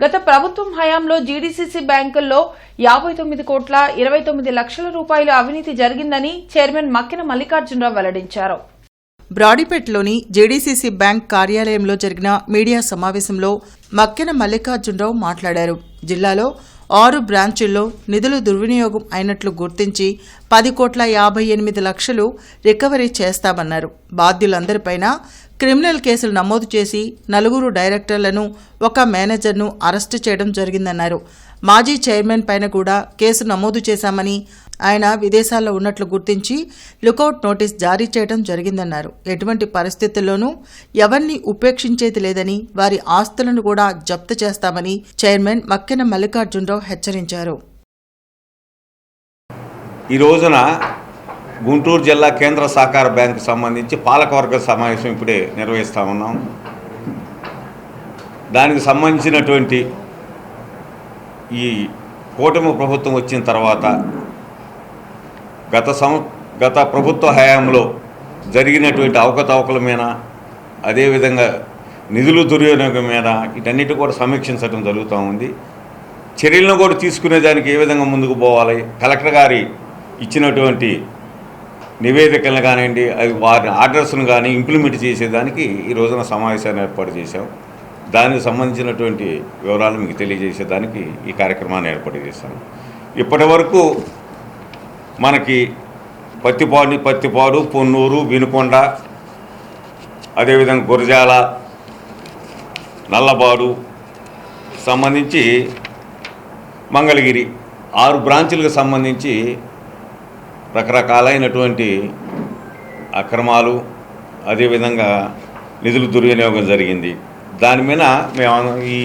గత ప్రభుత్వం హయాంలో జీడీసీసీ బ్యాంకుల్లో 59 కోట్ల 29 లక్షల రూపాయల అవినీతి జరిగిందని చైర్మన్ మక్కెన మల్లికార్జునరావు వెల్లడించారు. బ్రాడీపేటలోని జేడీసీసీ బ్యాంక్ కార్యాలయంలో జరిగిన మీడియా సమావేశంలో మక్కెన మల్లికార్జునరావు మాట్లాడారు. జిల్లాలో 6 బ్రాంచుల్లో నిధులు దుర్వినియోగం అయినట్లు గుర్తించి 10 కోట్ల 58 లక్షలు రికవరీ చేస్తామన్నారు. బాధ్యులందరిపైన క్రిమినల్ కేసులు నమోదు చేసి 4 డైరెక్టర్లను 1 మేనేజర్ను అరెస్టు చేయడం జరిగిందన్నారు. మాజీ చైర్మన్ పైన కూడా కేసు నమోదు చేశామని, ఆయన విదేశాల్లో ఉన్నట్లు గుర్తించి లుకౌట్ నోటీస్ జారీ చేయడం జరిగిందన్నారు. ఎటువంటి పరిస్థితుల్లోనూ ఎవరిని ఉపేక్షించేది లేదని, వారి ఆస్తులను కూడా జప్తు చేస్తామని చైర్మన్ మక్కెన మల్లికార్జునరావు హెచ్చరించారు. ఈ రోజున గుంటూరు జిల్లా కేంద్ర సహకార బ్యాంకు సంబంధించి పాలకవర్గ సమావేశం ఇప్పుడే నిర్వహిస్తూ ఉన్నాం. దానికి సంబంధించినటువంటి ఈ కూటమి ప్రభుత్వం వచ్చిన తర్వాత గత ప్రభుత్వ హయాంలో జరిగినటువంటి అవకతవకల మీద, అదేవిధంగా నిధులు దుర్వినియోగం మీద వీటన్నిటి కూడా సమీక్షించడం జరుగుతూ ఉంది. చర్యలను కూడా తీసుకునేదానికి ఏ విధంగా ముందుకు పోవాలి, కలెక్టర్ గారి ఇచ్చినటువంటి నివేదికలను కానివ్వండి, అది వారి ఆర్డర్స్ను కానీ ఇంప్లిమెంట్ చేసేదానికి ఈ రోజున సమావేశాన్ని ఏర్పాటు చేశాం. దానికి సంబంధించినటువంటి వివరాలు మీకు తెలియజేసేదానికి ఈ కార్యక్రమాన్ని ఏర్పాటు చేశాం. ఇప్పటి వరకు మనకి పత్తిపాడు, పొన్నూరు, వినుకొండ, అదేవిధంగా గురజాల, నల్లబాడు సంబంధించి మంగళగిరి 6 బ్రాంచులకు సంబంధించి రకరకాలైనటువంటి అక్రమాలు, అదేవిధంగా నిధులు దుర్వినియోగం జరిగింది. దాని మీద మేము ఈ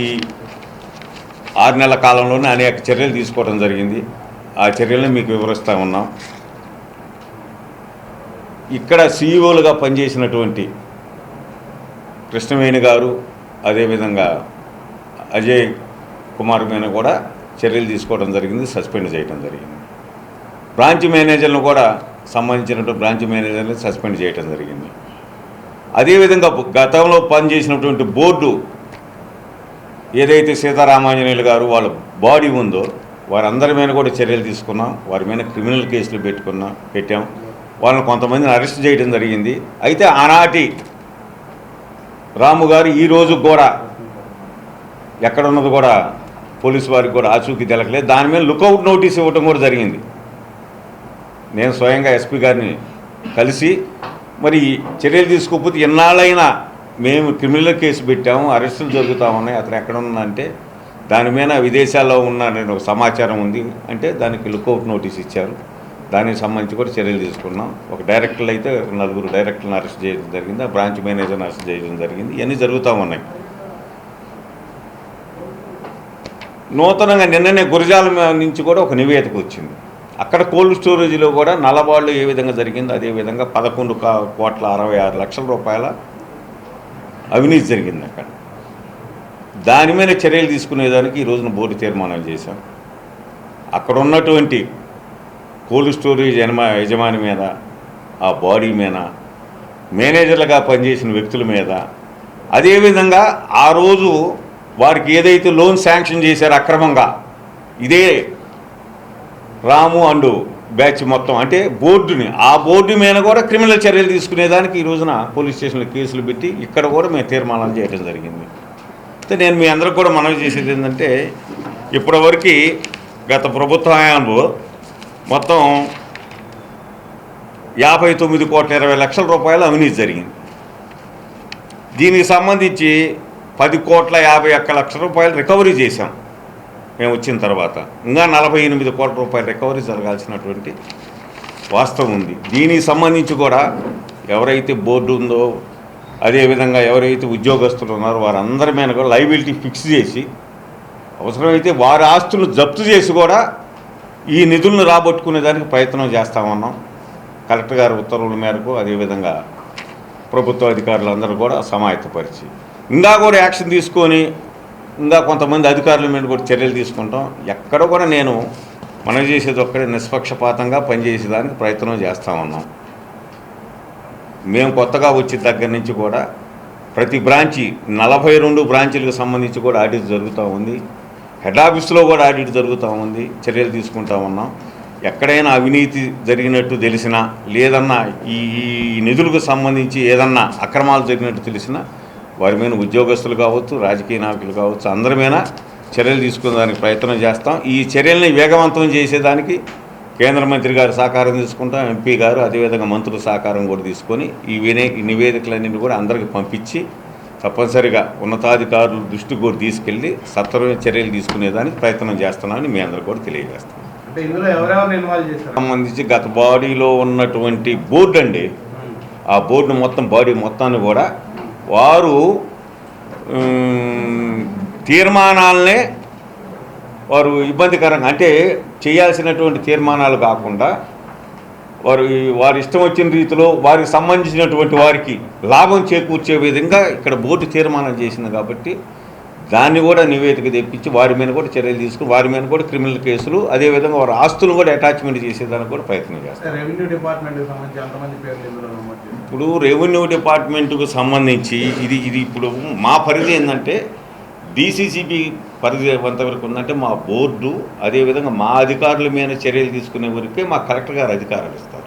6 నెలల కాలంలోనే అనేక చర్యలు తీసుకోవడం జరిగింది. ఆ చర్యలను మీకు వివరిస్తూ ఉన్నాం. ఇక్కడ సీఈఓలుగా పనిచేసినటువంటి కృష్ణవేణి గారు, అదేవిధంగా అజయ్ కుమార్ మీద కూడా చర్యలు తీసుకోవడం జరిగింది, సస్పెండ్ చేయడం జరిగింది. బ్రాంచ్ మేనేజర్లను కూడా సంబంధించినటువంటి బ్రాంచ్ మేనేజర్ని సస్పెండ్ చేయడం జరిగింది. అదేవిధంగా గతంలో పనిచేసినటువంటి బోర్డు ఏదైతే సీతారామాంజనేయులు గారు వాళ్ళ బాడీ ఉందో వారందరి మీద కూడా చర్యలు తీసుకున్నాం. వారి మీద క్రిమినల్ కేసులు పెట్టాం. వాళ్ళని కొంతమందిని అరెస్ట్ చేయడం జరిగింది. అయితే ఆనాటి రాము గారు ఈరోజు కూడా ఎక్కడున్నది కూడా పోలీసు వారికి కూడా ఆచూకీ తెలకలేదు. దాని మీద లుకౌట్ నోటీస్ ఇవ్వటం కూడా జరిగింది. నేను స్వయంగా ఎస్పీ గారిని కలిసి మరి చర్యలు తీసుకోకపోతే ఎన్నాళ్ళైనా మేము క్రిమినల్ కేసు పెట్టాము, అరెస్టులు జరుగుతూ ఉన్నాయి, అతను ఎక్కడ ఉన్నానంటే దాని మీద విదేశాల్లో ఉన్నానని ఒక సమాచారం ఉంది అంటే దానికి లుకౌట్ నోటీస్ ఇచ్చారు. దానికి సంబంధించి కూడా చర్యలు తీసుకున్నాం. ఒక డైరెక్టర్లు అయితే 4 డైరెక్టర్లను అరెస్ట్ చేయడం జరిగింది, ఆ బ్రాంచ్ మేనేజర్ని అరెస్ట్ చేయడం జరిగింది. ఇవన్నీ జరుగుతూ ఉన్నాయి. నూతనంగా నిన్ననే గురజాల నుంచి కూడా ఒక నివేదిక వచ్చింది. అక్కడ కోల్డ్ స్టోరేజీలో కూడా నల్లబాళ్ళు ఏ విధంగా జరిగిందో అదేవిధంగా 11 కోట్ల 66 లక్షల రూపాయల అవినీతి జరిగింది అక్కడ. దాని మీద చర్యలు తీసుకునేదానికి ఈ రోజున బోర్డు తీర్మానాలు చేశాం. అక్కడ ఉన్నటువంటి కోల్డ్ స్టోరేజ్ యజమాని మీద, ఆ బాడీ మీద, మేనేజర్లుగా పనిచేసిన వ్యక్తుల మీద, అదేవిధంగా ఆ రోజు వారికి ఏదైతే లోన్ శాంక్షన్ చేశారో అక్రమంగా ఇదే రాము అండ్ బ్యాచ్ మొత్తం అంటే బోర్డుని, ఆ బోర్డు మీద కూడా క్రిమినల్ చర్యలు తీసుకునేదానికి ఈ రోజున పోలీస్ స్టేషన్లో కేసులు పెట్టి ఇక్కడ కూడా మేము తీర్మానాలు చేయడం జరిగింది. అయితే నేను మీ అందరికి కూడా మనవి చేసేది ఏంటంటే ఇప్పటివరకు గత ప్రభుత్వ హయాంలో మొత్తం 59 కోట్ల 20 లక్షల రూపాయలు అవినీతి జరిగింది. దీనికి సంబంధించి 10 కోట్ల 51 లక్షల రూపాయలు రికవరీ చేశాం మేము వచ్చిన తర్వాత. ఇంకా 48 కోట్ల రూపాయలు రికవరీ జరగాల్సినటువంటి వాస్తవం ఉంది. దీనికి సంబంధించి కూడా ఎవరైతే బోర్డు ఉందో అదేవిధంగా ఎవరైతే ఉద్యోగస్తులు ఉన్నారో వారందరి మీద కూడా లైబిలిటీ ఫిక్స్ చేసి అవసరమైతే వారి ఆస్తులు జప్తు చేసి కూడా ఈ నిధులను రాబట్టుకునేదానికి ప్రయత్నం చేస్తామన్నాం. కలెక్టర్ గారి ఉత్తర్వుల మేరకు అదేవిధంగా ప్రభుత్వ అధికారులందరూ కూడా సమాయత్తపరిచి ఇంకా కూడా యాక్షన్ తీసుకొని ఇంకా కొంతమంది అధికారుల మీద కూడా చర్యలు తీసుకుంటాం. ఎక్కడ కూడా నేను మనం చేసేది ఒక్కడే నిష్పక్షపాతంగా పనిచేసేదానికి ప్రయత్నం చేస్తూ ఉన్నాం. మేము కొత్తగా వచ్చిన దగ్గర నుంచి కూడా ప్రతి బ్రాంచి 42 బ్రాంచీలకు సంబంధించి కూడా ఆడిట్ జరుగుతూ ఉంది. హెడ్ ఆఫీస్లో కూడా ఆడిట్ జరుగుతూ ఉంది. చర్యలు తీసుకుంటా ఉన్నాం. ఎక్కడైనా అవినీతి జరిగినట్టు తెలిసినా, లేదన్నా ఈ నిధులకు సంబంధించి ఏదన్నా అక్రమాలు జరిగినట్టు తెలిసినా వారి మీద ఉద్యోగస్తులు కావచ్చు, రాజకీయ నాయకులు కావచ్చు, అందరి మీద చర్యలు తీసుకునేదానికి ప్రయత్నం చేస్తాం. ఈ చర్యల్ని వేగవంతం చేసేదానికి కేంద్ర మంత్రి గారు సహకారం తీసుకుంటాం, ఎంపీ గారు అదేవిధంగా మంత్రుల సహకారం కూడా తీసుకొని ఈ నివేదికలన్నింటినీ కూడా అందరికీ పంపించి తప్పనిసరిగా ఉన్నతాధికారుల దృష్టికి కూడా తీసుకెళ్ళి సత్వరమైన చర్యలు తీసుకునేదానికి ప్రయత్నం చేస్తున్నామని మీ అందరూ కూడా తెలియజేస్తాం. సంబంధించి గత బాడీలో ఉన్నటువంటి బోర్డు అండి, ఆ బోర్డు మొత్తం బాడీ మొత్తాన్ని కూడా వారు తీర్మానాలనే వారు ఇబ్బందికరంగా, అంటే చేయాల్సినటువంటి తీర్మానాలు కాకుండా వారి ఇష్టం వచ్చిన రీతిలో వారికి సంబంధించినటువంటి వారికి లాభం చేకూర్చే విధంగా ఇక్కడ బోర్డు తీర్మానం చేసింది. కాబట్టి దాన్ని కూడా నివేదిక తెప్పించి వారి మీద కూడా చర్యలు తీసుకుని వారి మీద కూడా క్రిమినల్ కేసులు, అదేవిధంగా వారి ఆస్తులు కూడా అటాచ్మెంట్ చేసేదానికి కూడా ప్రయత్నం చేస్తారు. ఇప్పుడు రెవెన్యూ డిపార్ట్మెంట్కు సంబంధించి ఇది ఇప్పుడు మా పరిధి ఏంటంటే డీసీసీబీ పరిధి ఎంతవరకు ఉందంటే మా బోర్డు, అదేవిధంగా మా అధికారుల మీద చర్యలు తీసుకునే వరకే మా కలెక్టర్ గారు అధికారాలు ఇస్తారు.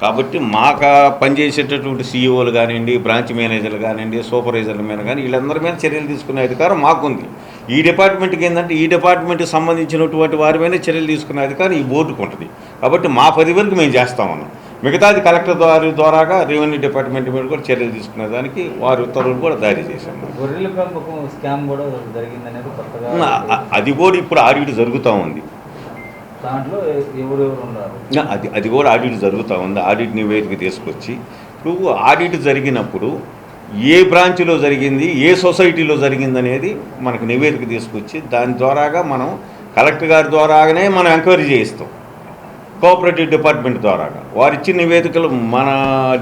కాబట్టి మాకు పనిచేసేటటువంటి సీఈఓలు కానివ్వండి, బ్రాంచ్ మేనేజర్లు కానివ్వండి, సూపర్వైజర్ల మీద కానీ వీళ్ళందరి మీద చర్యలు తీసుకునే అధికారం మాకుంది. ఈ డిపార్ట్మెంట్కి ఏంటంటే ఈ డిపార్ట్మెంట్కి సంబంధించినటువంటి వారి మీద చర్యలు తీసుకునే అధికారం ఈ బోర్డుకు ఉంటుంది. కాబట్టి మా పది వరకు మేము చేస్తామన్నాం. మిగతాది కలెక్టర్ ద్వారాగా రెవెన్యూ డిపార్ట్మెంట్ మీద కూడా చర్యలు తీసుకునే దానికి వారి ఉత్తర్వులు కూడా జారీ చేశాము. గొర్రెల పెంపకం స్కామ్ కూడా జరిగిందనేది కొత్తగా అది కూడా ఇప్పుడు ఆడిట్ జరుగుతూ ఉంది. దాంట్లో ఎవరెవరు ఉన్నారు అది కూడా ఆడిట్ జరుగుతూ ఉంది. ఆడిట్ నివేదిక తీసుకొచ్చి ఇప్పుడు ఆడిట్ జరిగినప్పుడు ఏ బ్రాంచ్లో జరిగింది, ఏ సొసైటీలో జరిగింది అనేది మనకు నివేదిక తీసుకొచ్చి దాని ద్వారాగా మనం కలెక్టర్ గారి ద్వారాగానే మనం ఎంక్వైరీ చేయిస్తాం. కోఆపరేటివ్ డిపార్ట్మెంట్ ద్వారాగా వారు ఇచ్చిన నివేదికలు మన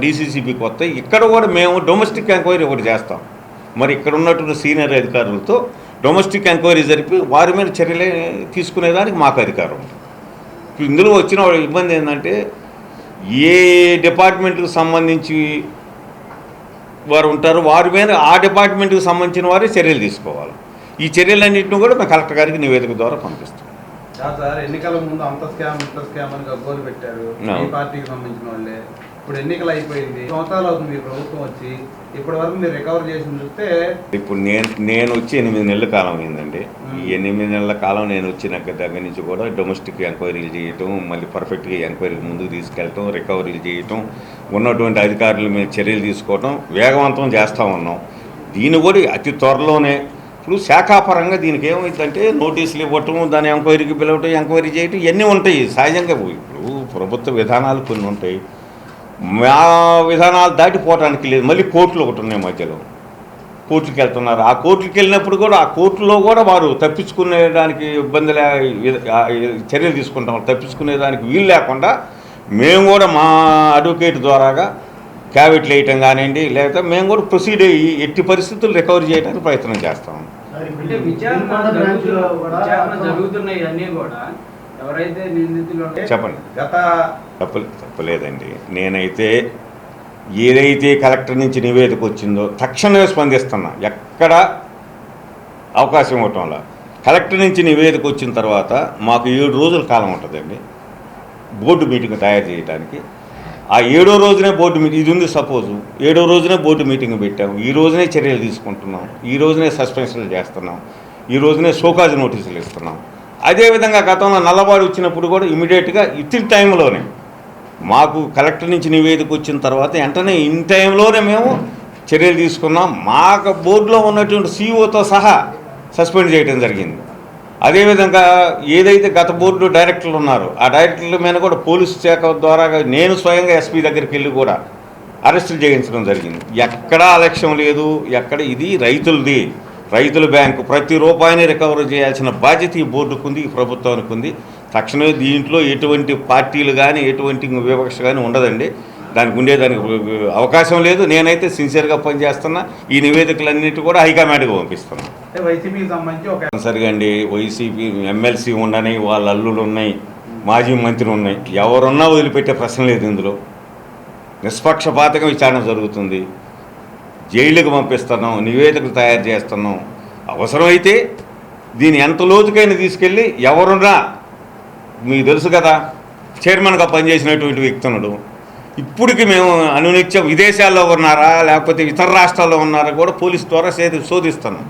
డీసీసీబీకి వస్తాయి. ఇక్కడ కూడా మేము డొమెస్టిక్ ఎంక్వైరీ ఒకటి చేస్తాం. మరి ఇక్కడ ఉన్నటువంటి సీనియర్ అధికారులతో డొమెస్టిక్ ఎంక్వైరీ జరిపి వారి మీద చర్యలే తీసుకునేదానికి మాకు అధికారం ఉంది. ఇందులో వచ్చిన ఇబ్బంది ఏంటంటే ఏ డిపార్ట్మెంట్కి సంబంధించి వారు ఉంటారో వారి మీద ఆ డిపార్ట్మెంట్కి సంబంధించిన వారే చర్యలు తీసుకోవాలి. ఈ చర్యలన్నింటినీ కూడా మేము కలెక్టర్ గారికి నివేదిక ద్వారా పంపిస్తాం. సార్ ఎన్నికల ముందు అంత స్కామ్ ఇంత స్కామ్ అని గగ్గోలు పెట్టారు ఈ పార్టీకి సంబంధించిన వాళ్ళే. ఇప్పుడు ఎన్నికలు అయిపోయింది, సంవత్సరాలు అవుతుంది ప్రభుత్వం వచ్చి, ఇప్పటి వరకు మీరు రికవర్ చేసి చూస్తే ఇప్పుడు నేను వచ్చి 8 నెలల కాలం అయిందండి. ఈ 8 నెలల కాలం నేను వచ్చిన దగ్గర నుంచి కూడా డొమెస్టిక్ ఎంక్వైరీలు చేయటం, మళ్ళీ పర్ఫెక్ట్గా ఎంక్వైరీలు ముందుకు తీసుకెళ్ళటం, రికవరీలు చేయటం, ఉన్నటువంటి అధికారుల మీద చర్యలు తీసుకోవటం వేగవంతం చేస్తూ ఉన్నాం. దీన్ని కూడా అతి త్వరలోనే ఇప్పుడు శాఖాపరంగా దీనికి ఏమైందంటే నోటీసులు ఇవ్వటం, దాని ఎంక్వైరీకి పిలవటం, ఎంక్వైరీ చేయటం ఇవన్నీ ఉంటాయి సహజంగా. ఇప్పుడు ప్రభుత్వ విధానాలు కొన్ని ఉంటాయి, మా విధానాలు దాటిపోవడానికి లేదు. మళ్ళీ కోర్టులు ఒకటి ఉన్నాయి, మధ్యలో కోర్టుకి వెళ్తున్నారు. ఆ కోర్టుకి వెళ్ళినప్పుడు కూడా ఆ కోర్టులో కూడా వారు తప్పించుకునేదానికి ఇబ్బంది చర్యలు తీసుకుంటాం. తప్పించుకునేదానికి వీలు లేకుండా మేము కూడా మా అడ్వకేట్ ద్వారాగా క్యావిట్లు వేయటం కానివ్వండి, లేకపోతే మేము కూడా ప్రొసీడ్ అయ్యి ఎట్టి పరిస్థితులు రికవరీ చేయడానికి ప్రయత్నం చేస్తాం. అంటే విచారణ జరుగుతున్నాయి అన్నీ కూడా ఎవరైతే నిందితులు చెప్పండి. తప్పలేదండి. నేనైతే ఏదైతే కలెక్టర్ నుంచి నివేదిక వచ్చిందో తక్షణమే స్పందిస్తున్నా. ఎక్కడ అవకాశం ఇవ్వటంలో కలెక్టర్ నుంచి నివేదిక వచ్చిన తర్వాత మాకు 7 రోజుల కాలం ఉంటుందండి బోర్డు మీటింగ్ తయారు చేయడానికి. ఆ 7వ రోజునే బోర్డు మీటింగ్, ఇది ఉంది సపోజు 7వ రోజునే బోర్డు మీటింగ్ పెట్టాము, ఈ రోజునే చర్యలు తీసుకుంటున్నాం, ఈ రోజునే సస్పెన్షన్లు చేస్తున్నాం, ఈ రోజునే షోకాజ్ నోటీసులు ఇస్తున్నాం. అదేవిధంగా గతంలో నల్లబాడు వచ్చినప్పుడు కూడా ఇమీడియట్గా ఇన్ టైంలోనే మాకు కలెక్టర్ నుంచి నివేదిక వచ్చిన తర్వాత వెంటనే ఇన్ టైంలోనే మేము చర్యలు తీసుకున్నాం. మాకు బోర్డులో ఉన్నటువంటి సీఈఓతో సహా సస్పెండ్ చేయడం జరిగింది. అదేవిధంగా ఏదైతే గత బోర్డు డైరెక్టర్లు ఉన్నారో ఆ డైరెక్టర్ల మీద కూడా పోలీసు శాఖ ద్వారా నేను స్వయంగా ఎస్పీ దగ్గరికి వెళ్ళి కూడా అరెస్టులు చేయించడం జరిగింది. ఎక్కడా అలక్ష్యం లేదు. ఎక్కడ ఇది రైతులది, రైతుల బ్యాంకు, ప్రతి రూపాయిని రికవరీ చేయాల్సిన బాధ్యత ఈ బోర్డుకు ఉంది, ఈ ప్రభుత్వానికి ఉంది. తక్షణమే దీంట్లో ఎటువంటి పార్టీలు కానీ ఎటువంటి వివక్ష కానీ ఉండదండి. దానికి ఉండేదానికి అవకాశం లేదు. నేనైతే సిన్సియర్గా పనిచేస్తున్నా. ఈ నివేదికలన్నిటి కూడా హైకమాండ్కి పంపిస్తున్నాను. వైసీపీకి సంబంధించి సరిగా అండి, వైసీపీ ఎమ్మెల్సీ ఉండని, వాళ్ళ అల్లులు ఉన్నాయి, మాజీ మంత్రులు ఉన్నాయి, ఎవరున్నా వదిలిపెట్టే ప్రశ్న లేదు. ఇందులో నిష్పక్షపాతంగా విచారణ జరుగుతుంది. జైలుకి పంపిస్తున్నాం, నివేదికలు తయారు చేస్తున్నాం. అవసరమైతే దీని ఎంత లోతుకైనా తీసుకెళ్ళి ఎవరున్నా, మీకు తెలుసు కదా, చైర్మన్గా పనిచేసినటువంటి వ్యక్తులు ఇప్పటికి మేము అనునిత్యం విదేశాల్లో ఉన్నారా లేకపోతే ఇతర రాష్ట్రాల్లో ఉన్నారా కూడా పోలీసు ద్వారా శోధిస్తున్నాం.